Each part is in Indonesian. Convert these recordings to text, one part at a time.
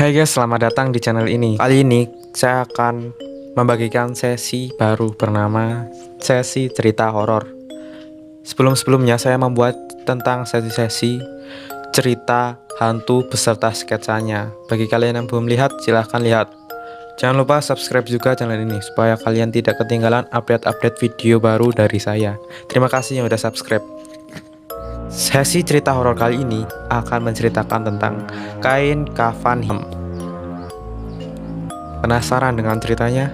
Hai guys, selamat datang di channel ini. Kali ini saya akan membagikan sesi baru bernama sesi cerita horor. Sebelumnya saya membuat tentang sesi-sesi cerita hantu beserta sketsanya. Bagi kalian yang belum lihat, silahkan lihat. Jangan lupa subscribe juga channel ini supaya kalian tidak ketinggalan update-update video baru dari saya. Terima kasih yang udah subscribe. Sesi cerita horor kali ini akan menceritakan tentang kain kafan hitam. Penasaran dengan ceritanya?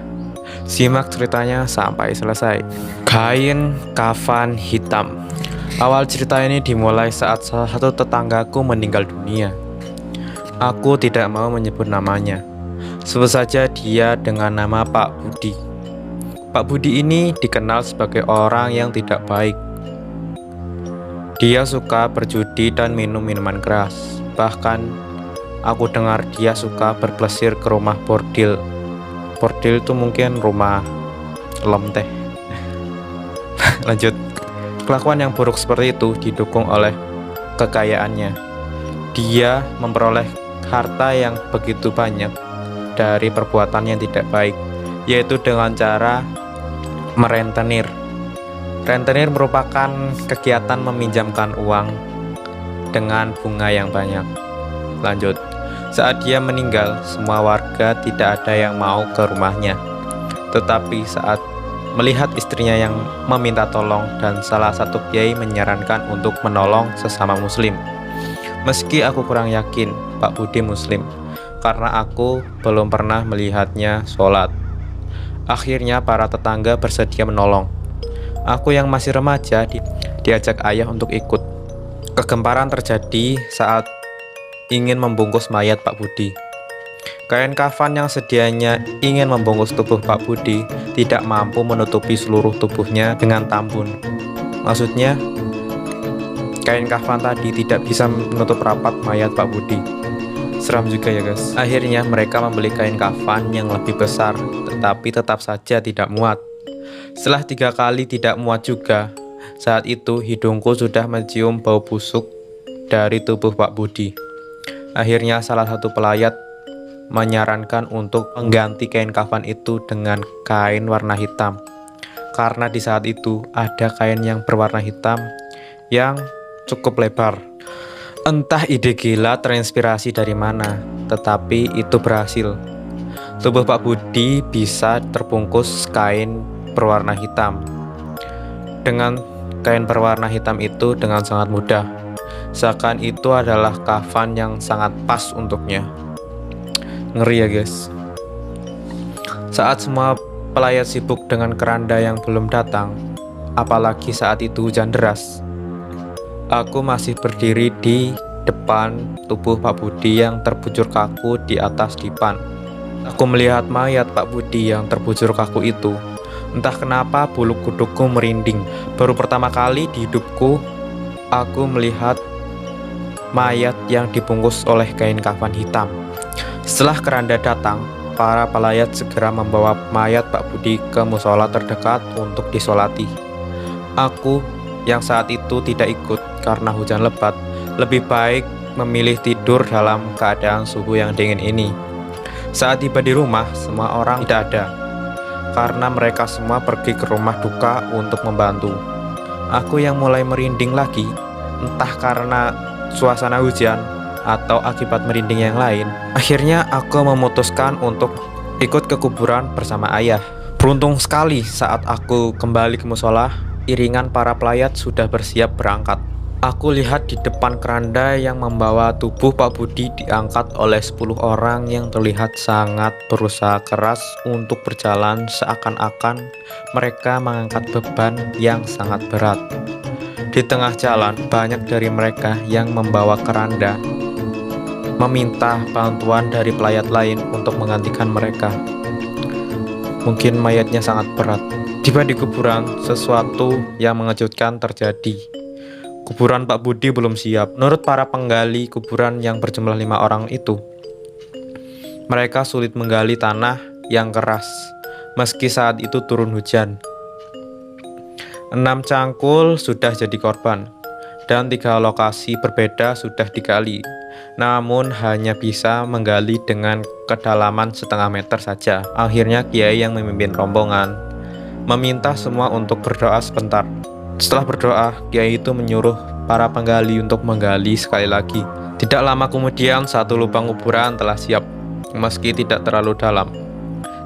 Simak ceritanya sampai selesai. Kain kafan hitam. Awal cerita ini dimulai saat salah satu tetanggaku meninggal dunia. Aku tidak mau menyebut namanya. Sebut saja dia dengan nama Pak Budi. Pak Budi ini dikenal sebagai orang yang tidak baik. Dia suka berjudi dan minum minuman keras. Bahkan aku dengar dia suka berplesir ke rumah bordil. Bordil itu mungkin rumah lem teh. Lanjut. Kelakuan yang buruk seperti itu didukung oleh kekayaannya. Dia memperoleh harta yang begitu banyak dari perbuatan yang tidak baik, yaitu dengan cara merentenir. Rentenir merupakan kegiatan meminjamkan uang dengan bunga yang banyak. Lanjut, saat dia meninggal, semua warga tidak ada yang mau ke rumahnya. Tetapi saat melihat istrinya yang meminta tolong dan salah satu kiai menyarankan untuk menolong sesama muslim. Meski aku kurang yakin Pak Budi muslim, karena aku belum pernah melihatnya sholat. Akhirnya para tetangga bersedia menolong. Aku yang masih remaja diajak ayah untuk ikut. Kegemparan terjadi saat ingin membungkus mayat Pak Budi. Kain kafan yang sedianya ingin membungkus tubuh Pak Budi tidak mampu menutupi seluruh tubuhnya dengan tambun. Maksudnya, kain kafan tadi tidak bisa menutup rapat mayat Pak Budi. Seram juga ya guys. Akhirnya mereka membeli kain kafan yang lebih besar, tetapi tetap saja tidak muat. Setelah 3 kali tidak muat juga, saat itu hidungku sudah mencium bau busuk dari tubuh Pak Budi. Akhirnya salah satu pelayat menyarankan untuk mengganti kain kafan itu dengan kain warna hitam. Karena di saat itu ada kain yang berwarna hitam yang cukup lebar. Entah ide gila terinspirasi dari mana, tetapi itu berhasil. Tubuh Pak Budi bisa terbungkus kain berwarna hitam. Dengan kain berwarna hitam itu dengan sangat mudah. Seakan itu adalah kafan yang sangat pas untuknya. Ngeri ya guys. Saat semua pelayat sibuk dengan keranda yang belum datang, apalagi saat itu hujan deras, aku masih berdiri di depan tubuh Pak Budi yang terbujur kaku di atas dipan. Aku melihat mayat Pak Budi yang terbujur kaku itu. Entah kenapa bulu kudukku merinding. Baru pertama kali di hidupku aku melihat mayat yang dibungkus oleh kain kafan hitam. Setelah keranda datang, para pelayat segera membawa mayat Pak Budi ke musola terdekat untuk disolati. Aku yang saat itu tidak ikut karena hujan lebat, lebih baik memilih tidur dalam keadaan suhu yang dingin ini. Saat tiba di rumah, semua orang tidak ada, karena mereka semua pergi ke rumah duka untuk membantu. Aku yang mulai merinding lagi, entah karena suasana hujan atau akibat merinding yang lain. Akhirnya aku memutuskan untuk ikut ke kuburan bersama ayah. Beruntung sekali saat aku kembali ke musola, iringan para pelayat sudah bersiap berangkat. Aku lihat di depan keranda yang membawa tubuh Pak Budi diangkat oleh 10 orang yang terlihat sangat berusaha keras untuk berjalan, seakan-akan mereka mengangkat beban yang sangat berat. Di tengah jalan, banyak dari mereka yang membawa keranda meminta bantuan dari pelayat lain untuk menggantikan mereka. Mungkin mayatnya sangat berat. Tiba di kuburan, sesuatu yang mengejutkan terjadi. Kuburan Pak Budi belum siap. Menurut para penggali kuburan yang berjumlah 5 orang itu, mereka sulit menggali tanah yang keras, meski saat itu turun hujan. 6 cangkul sudah jadi korban, dan 3 lokasi berbeda sudah digali. namun hanya bisa menggali dengan kedalaman setengah meter saja. Akhirnya kiai yang memimpin rombongan meminta semua untuk berdoa sebentar. Setelah berdoa, kiai itu menyuruh para penggali untuk menggali sekali lagi. Tidak lama kemudian, satu lubang kuburan telah siap, meski tidak terlalu dalam,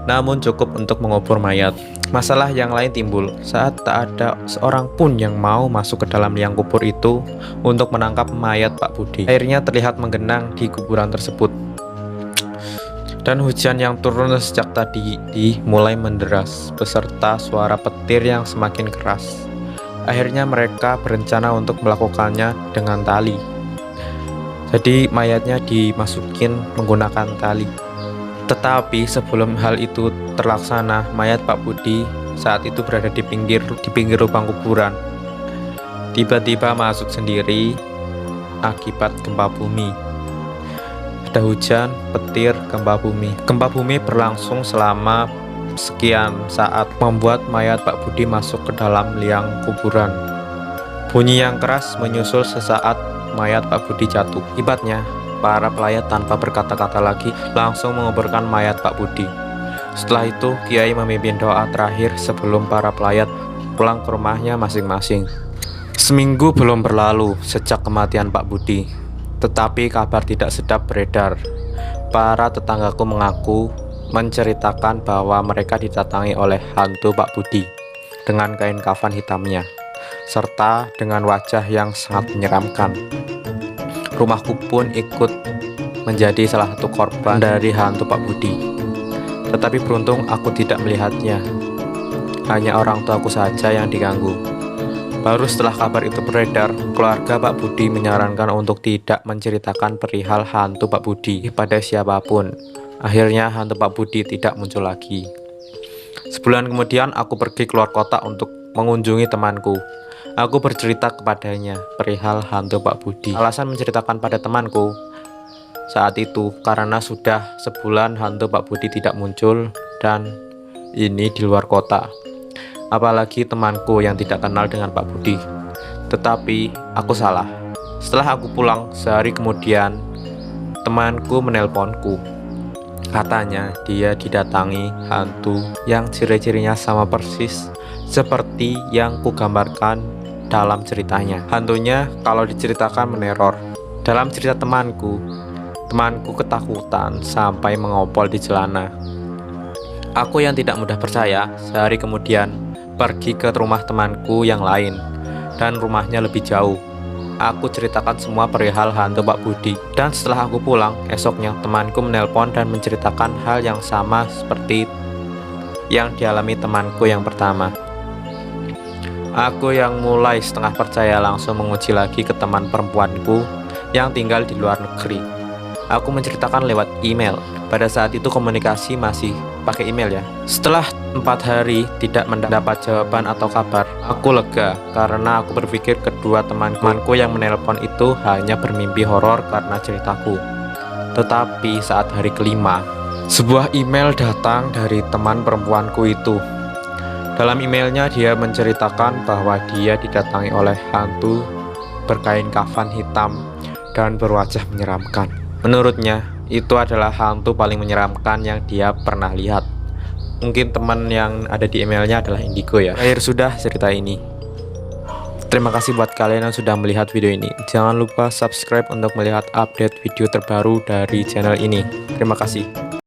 namun cukup untuk mengubur mayat. Masalah yang lain timbul saat tak ada seorang pun yang mau masuk ke dalam liang kubur itu untuk menangkap mayat Pak Budi. Airnya terlihat menggenang di kuburan tersebut, dan hujan yang turun sejak tadi mulai menderas beserta suara petir yang semakin keras. Akhirnya mereka berencana untuk melakukannya dengan tali. Jadi mayatnya dimasukin menggunakan tali. Tetapi sebelum hal itu terlaksana, mayat Pak Budi saat itu berada di pinggir lubang kuburan. Tiba-tiba masuk sendiri akibat gempa bumi. Ada hujan, petir, gempa bumi. Gempa bumi berlangsung selama sekian saat, membuat mayat Pak Budi masuk ke dalam liang kuburan. Bunyi yang keras menyusul sesaat mayat Pak Budi jatuh. Akibatnya, para pelayat tanpa berkata-kata lagi langsung menguburkan mayat Pak Budi. Setelah itu, kiai memimpin doa terakhir sebelum para pelayat pulang ke rumahnya masing-masing. Seminggu belum berlalu sejak kematian Pak Budi, tetapi kabar tidak sedap beredar. Para tetanggaku mengaku menceritakan bahwa mereka didatangi oleh hantu Pak Budi dengan kain kafan hitamnya, serta dengan wajah yang sangat menyeramkan. Rumahku pun ikut menjadi salah satu korban dari hantu Pak Budi. Tetapi beruntung aku tidak melihatnya. Hanya orang tuaku saja yang diganggu. Baru setelah kabar itu beredar, keluarga Pak Budi menyarankan untuk tidak menceritakan perihal hantu Pak Budi pada siapapun. Akhirnya hantu Pak Budi tidak muncul lagi. Sebulan kemudian aku pergi keluar kota untuk mengunjungi temanku. Aku bercerita kepadanya perihal hantu Pak Budi. Alasan menceritakan pada temanku saat itu karena sudah sebulan hantu Pak Budi tidak muncul, dan ini di luar kota. Apalagi temanku yang tidak kenal dengan Pak Budi. Tetapi aku salah. Setelah aku pulang sehari kemudian, temanku menelponku. Katanya dia didatangi hantu yang ciri-cirinya sama persis seperti yang kugambarkan dalam ceritanya. Hantunya kalau diceritakan meneror. Dalam cerita temanku ketakutan sampai mengompol di celana. Aku yang tidak mudah percaya, sehari kemudian pergi ke rumah temanku yang lain, dan rumahnya lebih jauh. Aku ceritakan semua perihal hantu Pak Budi, dan setelah aku pulang, esoknya temanku menelpon dan menceritakan hal yang sama seperti yang dialami temanku yang pertama. Aku yang mulai setengah percaya langsung menguji lagi ke teman perempuanku yang tinggal di luar negeri. Aku menceritakan lewat email. Pada saat itu komunikasi masih pakai email ya. Setelah 4 hari tidak mendapat jawaban atau kabar, aku lega karena aku berpikir kedua temanku yang menelpon itu hanya bermimpi horor karena ceritaku. Tetapi saat hari kelima, sebuah email datang dari teman perempuanku itu. Dalam emailnya dia menceritakan bahwa dia didatangi oleh hantu berkain kafan hitam dan berwajah menyeramkan. Menurutnya, itu adalah hantu paling menyeramkan yang dia pernah lihat. Mungkin teman yang ada di emailnya adalah Indigo ya. Akhir sudah cerita ini. Terima kasih buat kalian yang sudah melihat video ini. Jangan lupa subscribe untuk melihat update video terbaru dari channel ini. Terima kasih.